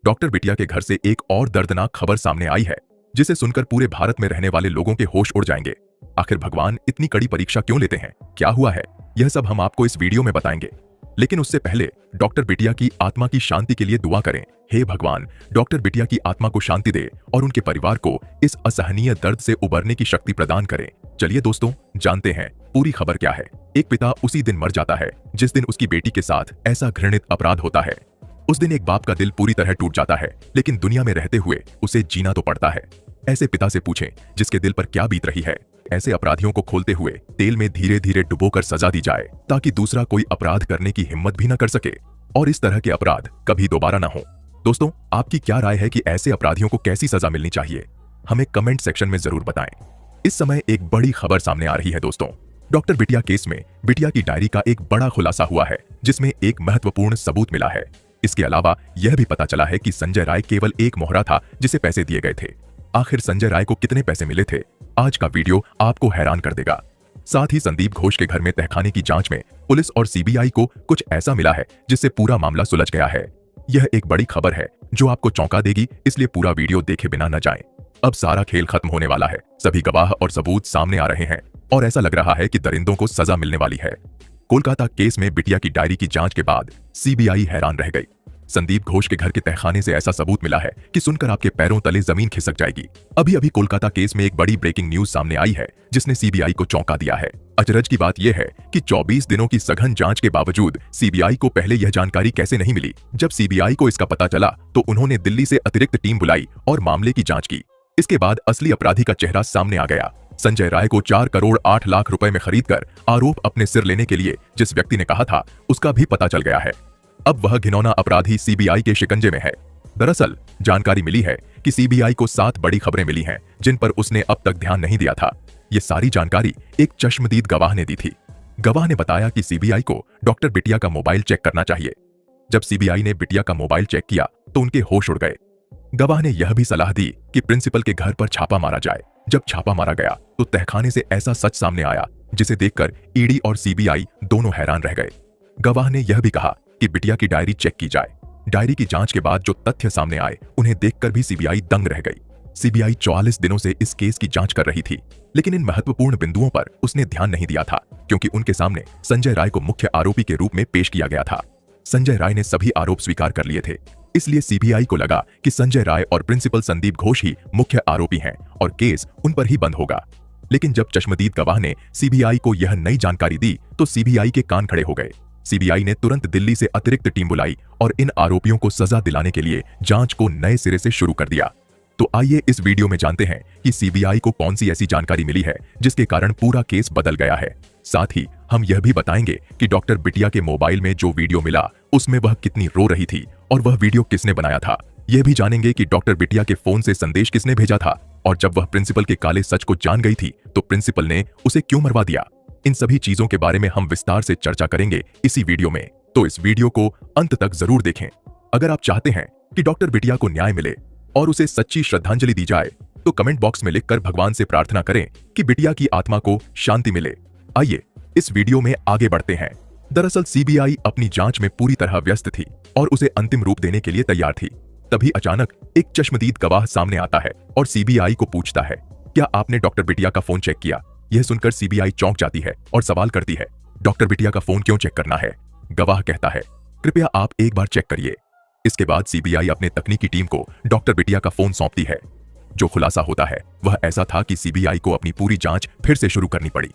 Doctor बिटिया के घर से एक और दर्दनाक खबर सामने आई है, जिसे सुनकर पूरे भारत में रहने वाले लोगों के होश उड़ जाएंगे। आखिर भगवान इतनी कड़ी परीक्षा क्यों लेते हैं, क्या हुआ है, यह सब हम आपको इस वीडियो में बताएंगे। लेकिन उससे पहले डॉक्टर बिटिया की आत्मा की शांति के लिए दुआ करें। हे भगवान, डॉक्टर बिटिया की आत्मा को शांति दे और उनके परिवार को इस असहनीय दर्द से उबरने की शक्ति प्रदान करें। चलिए दोस्तों, जानते हैं पूरी खबर क्या है। एक पिता उसी दिन मर जाता है जिस दिन उसकी बेटी के साथ ऐसा घृणित अपराध होता है। उस दिन एक बाप का दिल पूरी तरह टूट जाता है, लेकिन दुनिया में रहते हुए उसे जीना तो पड़ता है। ऐसे पिता से पूछें जिसके दिल पर क्या बीत रही है। ऐसे अपराधियों को खोलते हुए तेल में धीरे धीरे डुबोकर सजा दी जाए, ताकि दूसरा कोई अपराध करने की हिम्मत भी न कर सके और इस तरह के अपराध कभी दोबारा न हो। दोस्तों, आपकी क्या राय है कि ऐसे अपराधियों को कैसी सजा मिलनी चाहिए? हमें कमेंट सेक्शन में जरूर बताएं। इस समय एक बड़ी खबर सामने आ रही है दोस्तों। डॉक्टर बिटिया केस में बिटिया की डायरी का एक बड़ा खुलासा हुआ है, जिसमें एक महत्वपूर्ण सबूत मिला है। इसके अलावा यह भी पता चला है कि संजय राय केवल एक मोहरा था जिसे पैसे दिए गए थे। आखिर संजय राय को कितने पैसे मिले थे? आज का वीडियो आपको हैरान कर देगा। साथ ही संदीप घोष के घर में तहखाने की जांच में पुलिस और सीबीआई को कुछ ऐसा मिला है जिससे पूरा मामला सुलझ गया है। यह एक बड़ी खबर है जो आपको चौंका देगी, इसलिए पूरा वीडियो देखे बिना न जाएं। अब सारा खेल खत्म होने वाला है। सभी गवाह और सबूत सामने आ रहे हैं और ऐसा लग रहा है कि दरिंदों को सजा मिलने वाली है। कोलकाता केस में बिटिया की डायरी की जांच के बाद सीबीआई हैरान रह गई। संदीप घोष के घर के तहखाने से ऐसा सबूत मिला है कि सुनकर आपके पैरों तले जमीन खिसक जाएगी। अभी अभी कोलकाता केस में एक बड़ी ब्रेकिंग न्यूज सामने आई है, जिसने सीबीआई को चौंका दिया है। अचरज की बात यह है कि 24 दिनों की सघन जांच के बावजूद सीबीआई को पहले यह जानकारी कैसे नहीं मिली। जब सीबीआई को इसका पता चला तो उन्होंने दिल्ली से अतिरिक्त टीम बुलाई और मामले की जांच की। इसके बाद असली अपराधी का चेहरा सामने आ गया। संजय राय को 4 करोड़ 8 लाख रुपए में खरीदकर आरोप अपने सिर लेने के लिए जिस व्यक्ति ने कहा था, उसका भी पता चल गया है। अब वह घिनौना अपराधी सीबीआई के शिकंजे में है। दरअसल जानकारी मिली है कि सीबीआई को 7 बड़ी खबरें मिली हैं, जिन पर उसने अब तक ध्यान नहीं दिया था। ये सारी जानकारी एक चश्मदीद गवाह ने दी थी। गवाह ने बताया कि सीबीआई को डॉक्टर बिटिया का मोबाइल चेक करना चाहिए। जब सीबीआई ने बिटिया का मोबाइल चेक किया तो उनके होश उड़ गए। गवाह ने यह भी सलाह दी कि प्रिंसिपल के घर पर छापा मारा जाए। जब छापा मारा गया तो तहखाने से ऐसा सच सामने आया, जिसे देखकर ईडी और सीबीआई दोनों हैरान रह गए। गवाह ने यह भी कहा कि बिटिया की डायरी चेक की जाए। डायरी की जांच के बाद जो तथ्य सामने आए, उन्हें देखकर भी सीबीआई दंग रह गई। सीबीआई 44 दिनों से इस केस की जांच कर रही थी, लेकिन इन महत्वपूर्ण बिंदुओं पर उसने ध्यान नहीं दिया था, क्योंकि उनके सामने संजय राय को मुख्य आरोपी के रूप में पेश किया गया था। संजय राय ने सभी आरोप स्वीकार कर लिए थे, इसलिए सीबीआई को लगा कि संजय राय और प्रिंसिपल संदीप घोष ही मुख्य आरोपी हैं और केस उन पर ही बंद होगा। लेकिन जब चश्मदीद गवाह ने सीबीआई को यह नई जानकारी दी तो सीबीआई के कान खड़े हो गए। सीबीआई ने तुरंत दिल्ली से अतिरिक्त टीम बुलाई और इन आरोपियों को सजा दिलाने के लिए जांच को नए सिरे से शुरू कर दिया। तो आइए इस वीडियो में जानते हैं कि सीबीआई को कौन सी ऐसी जानकारी मिली है जिसके कारण पूरा केस बदल गया है। साथ ही हम यह भी बताएंगे कि डॉक्टर बिटिया के मोबाइल में जो वीडियो मिला, उसमें वह कितनी रो रही थी और वह वीडियो किसने बनाया था। यह भी जानेंगे कि डॉक्टर बिटिया के फोन से संदेश किसने भेजा था, और जब वह प्रिंसिपल के काले सच को जान गई थी तो प्रिंसिपल ने उसे क्यों मरवा दिया। इन सभी चीजों के बारे में हम विस्तार से चर्चा करेंगे इसी वीडियो में, तो इस वीडियो को अंत तक जरूर देखें। अगर आप चाहते हैं कि डॉक्टर बिटिया को न्याय मिले और उसे सच्ची श्रद्धांजलि दी जाए, तो कमेंट बॉक्स में लिखकर भगवान से प्रार्थना करें कि बिटिया की आत्मा को शांति मिले। आइए इस वीडियो में आगे बढ़ते हैं। दरअसल सीबीआई अपनी जांच में पूरी तरह व्यस्त थी और उसे अंतिम रूप देने के लिए तैयार थी। तभी अचानक एक चश्मदीद गवाह सामने आता है और सीबीआई को पूछता है, क्या आपने डॉक्टर बिटिया का फोन चेक किया? यह सुनकर सीबीआई चौंक जाती है और सवाल करती है, डॉक्टर बिटिया का फोन क्यों चेक करना है? गवाह कहता है, कृपया आप एक बार चेक करिए। इसके बाद सीबीआई अपने तकनीकी टीम को डॉक्टर बिटिया का फोन सौंपती है। जो खुलासा होता है वह ऐसा था कि सीबीआई को अपनी पूरी जांच फिर से शुरू करनी पड़ी।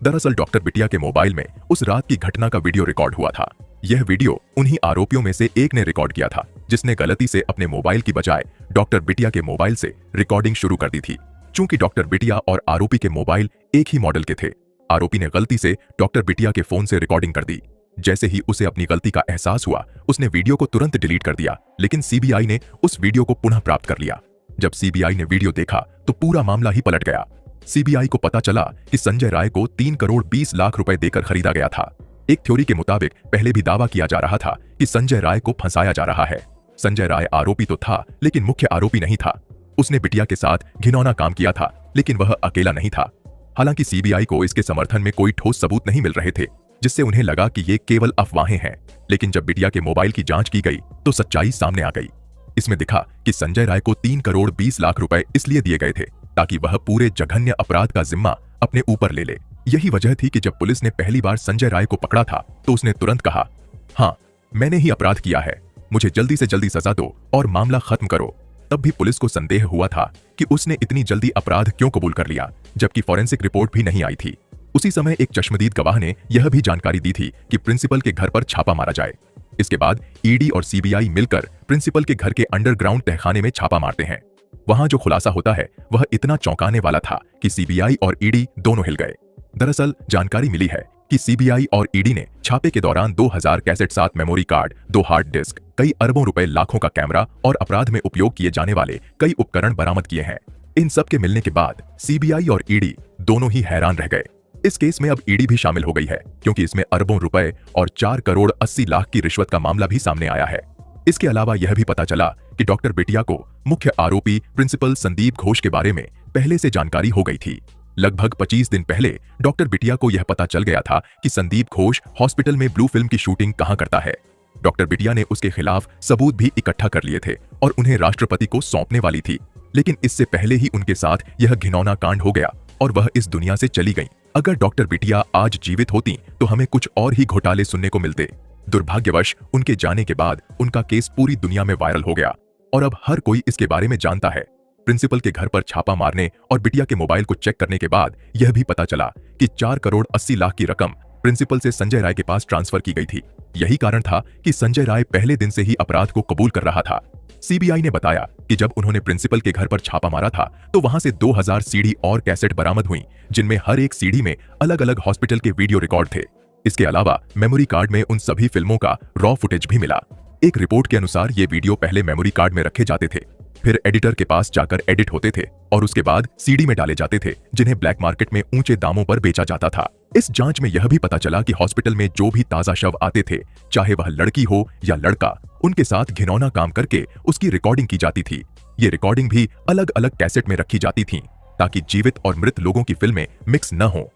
दरअसल डॉक्टर बिटिया के मोबाइल में उस रात की घटना का वीडियो रिकॉर्ड हुआ था। यह वीडियो उन्हीं आरोपियों में से एक ने रिकॉर्ड किया था, जिसने गलती से अपने मोबाइल की बजाय डॉक्टर बिटिया के मोबाइल से रिकॉर्डिंग शुरू कर दी थी। चूंकि डॉक्टर बिटिया और आरोपी के मोबाइल एक ही मॉडल के थे, आरोपी ने गलती से डॉक्टर बिटिया के फोन से रिकॉर्डिंग कर दी। जैसे ही उसे अपनी गलती का एहसास हुआ, उसने वीडियो को तुरंत डिलीट कर दिया, लेकिन सीबीआई ने उस वीडियो को पुनः प्राप्त कर लिया। जब सीबीआई ने वीडियो देखा तो पूरा मामला ही पलट गया। सीबीआई को पता चला कि संजय राय को 3 करोड़ 20 लाख रुपए देकर खरीदा गया था। एक थ्योरी के मुताबिक पहले भी दावा किया जा रहा था कि संजय राय को फंसाया जा रहा है। संजय राय आरोपी तो था, लेकिन मुख्य आरोपी नहीं था। उसने बिटिया के साथ घिनौना काम किया था, लेकिन वह अकेला नहीं था। हालांकि सीबीआई को इसके समर्थन में कोई ठोस सबूत नहीं मिल रहे थे, जिससे उन्हें लगा कि ये केवल अफवाहें हैं। लेकिन जब बिटिया के मोबाइल की जांच की गई तो सच्चाई सामने आ गई। इसमें दिखा कि संजय राय को 3 करोड़ 20 लाख रुपए इसलिए दिए गए थे ताकि वह पूरे जघन्य अपराध का जिम्मा अपने ऊपर ले ले। यही वजह थी कि जब पुलिस ने पहली बार संजय राय को पकड़ा था तो उसने तुरंत कहा, हाँ, मैंने ही अपराध किया है, मुझे जल्दी से जल्दी सजा दो और मामला खत्म करो। तब भी पुलिस को संदेह हुआ था कि उसने इतनी जल्दी अपराध क्यों कबूल कर लिया, जबकि फॉरेंसिक रिपोर्ट भी नहीं आई थी। उसी समय एक चश्मदीद गवाह ने यह भी जानकारी दी थी कि प्रिंसिपल के घर पर छापा मारा जाए। इसके बाद ईडी और सीबीआई मिलकर प्रिंसिपल के घर के अंडरग्राउंड तहखाने में छापा मारते हैं। वहां जो खुलासा होता है वह इतना चौंकाने वाला था कि सीबीआई और ईडी दोनों हिल गए। दरअसल जानकारी मिली है कि सीबीआई और ईडी ने छापे के दौरान 2000 cassette, 7 memory card, 2 hard disk, कई अरबों रुपए, लाखों का कैमरा और अपराध में उपयोग किए जाने वाले कई उपकरण बरामद किए हैं। इन सब के मिलने के बाद सीबीआई और ईडी दोनों ही हैरान रह गए। इस केस में अब ईडी भी शामिल हो गई है क्योंकि इसमें अरबों रुपए और 4 करोड़ 80 लाख की रिश्वत का मामला भी सामने आया है। इसके अलावा यह भी पता चला कि डॉक्टर बिटिया को मुख्य आरोपी प्रिंसिपल संदीप घोष के बारे में पहले से जानकारी हो गई थी। लगभग 25 दिन पहले डॉक्टर बिटिया को यह पता चल गया था कि संदीप घोष हॉस्पिटल में ब्लू फिल्म की शूटिंग कहां करता है। डॉक्टर बिटिया ने उसके खिलाफ सबूत भी इकट्ठा कर लिए थे और उन्हें राष्ट्रपति को सौंपने वाली थी, लेकिन इससे पहले ही उनके साथ यह घिनौना कांड हो गया और वह इस दुनिया से चली गई। अगर डॉक्टर बिटिया आज जीवित होती तो हमें कुछ और ही घोटाले सुनने को मिलते। दुर्भाग्यवश उनके जाने के बाद उनका केस पूरी दुनिया में वायरल हो गया और अब हर कोई इसके बारे में जानता है। प्रिंसिपल के घर पर छापा मारने और बिटिया के मोबाइल को चेक करने के बाद यह भी पता चला कि 4 करोड़ 80 लाख की रकम प्रिंसिपल से संजय राय के पास ट्रांसफर की गई थी। यही कारण था कि संजय राय पहले दिन से ही अपराध को कबूल कर रहा था। सीबीआई ने बताया कि जब उन्होंने प्रिंसिपल के घर पर छापा मारा था तो वहां से 2000 सीडी और कैसेट बरामद हुई, जिनमें हर एक सीडी में अलग अलग हॉस्पिटल के वीडियो रिकॉर्ड थे। इसके अलावा मेमोरी कार्ड में उन सभी फिल्मों का रॉ फुटेज भी मिला। एक रिपोर्ट के अनुसार ये वीडियो पहले मेमोरी कार्ड में रखे जाते थे, फिर एडिटर के पास जाकर एडिट होते थे और उसके बाद सीडी में डाले जाते थे, जिन्हें ब्लैक मार्केट में ऊंचे दामों पर बेचा जाता था। इस जांच में यह भी पता चला कि हॉस्पिटल में जो भी ताजा शव आते थे, चाहे वह लड़की हो या लड़का, उनके साथ घिनौना काम करके उसकी रिकॉर्डिंग की जाती थी। ये रिकॉर्डिंग भी अलग अलग कैसेट में रखी जाती थी ताकि जीवित और मृत लोगों की फिल्में मिक्स न हो।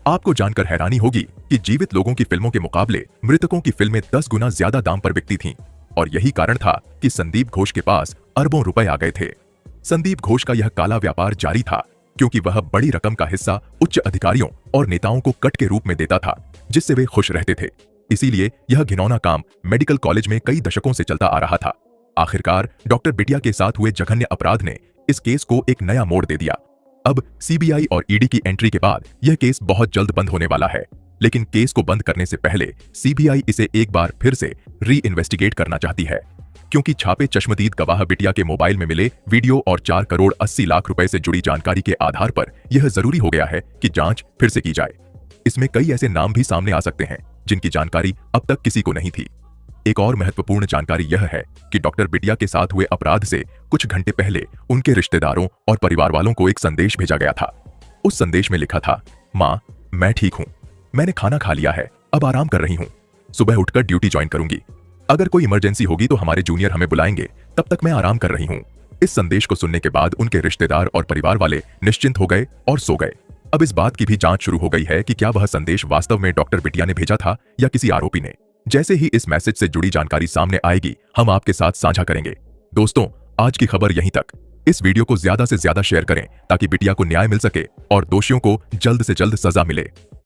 आपको जानकर हैरानी होगी कि जीवित लोगों की फिल्मों के मुकाबले मृतकों की फिल्में 10 गुना ज्यादा दाम पर बिकती थीं और यही कारण था कि संदीप घोष के पास अरबों रुपए आ गए थे। संदीप घोष का यह काला व्यापार जारी था क्योंकि वह बड़ी रकम का हिस्सा उच्च अधिकारियों और नेताओं को कट के रूप में देता था, जिससे वे खुश रहते थे। इसीलिए यह घिनौना काम मेडिकल कॉलेज में कई दशकों से चलता आ रहा था। आखिरकार डॉक्टर बिटिया के साथ हुए जघन्य अपराध ने इस केस को एक नया मोड़ दे दिया। अब सीबीआई और ईडी की एंट्री के बाद यह केस बहुत जल्द बंद होने वाला है, लेकिन केस को बंद करने से पहले सीबीआई इसे एक बार फिर से री इन्वेस्टिगेट करना चाहती है, क्योंकि छापे चश्मदीद गवाह बिटिया के मोबाइल में मिले वीडियो और 4 करोड़ 80 लाख रुपए से जुड़ी जानकारी के आधार पर यह जरूरी हो गया है कि जांच फिर से की जाए। इसमें कई ऐसे नाम भी सामने आ सकते हैं जिनकी जानकारी अब तक किसी को नहीं थी। एक और महत्वपूर्ण जानकारी यह है कि डॉक्टर बिटिया के साथ हुए अपराध से कुछ घंटे पहले उनके रिश्तेदारों और परिवार वालों को एक संदेश भेजा गया था। उस संदेश में लिखा था, माँ, मैं ठीक हूँ, मैंने खाना खा लिया है, अब आराम कर रही हूँ, सुबह उठकर ड्यूटी ज्वाइन करूंगी, अगर कोई इमरजेंसी होगी तो हमारे जूनियर हमें बुलाएंगे, तब तक मैं आराम कर रही हूँ। इस संदेश को सुनने के बाद उनके रिश्तेदार और परिवार वाले निश्चिंत हो गए और सो गए। अब इस बात की भी जांच शुरू हो गई है कि क्या वह संदेश वास्तव में डॉक्टर बिटिया ने भेजा था या किसी आरोपी ने। जैसे ही इस मैसेज से जुड़ी जानकारी सामने आएगी, हम आपके साथ साझा करेंगे। दोस्तों, आज की खबर यहीं तक। इस वीडियो को ज्यादा से ज्यादा शेयर करें ताकि बिटिया को न्याय मिल सके और दोषियों को जल्द से जल्द सजा मिले।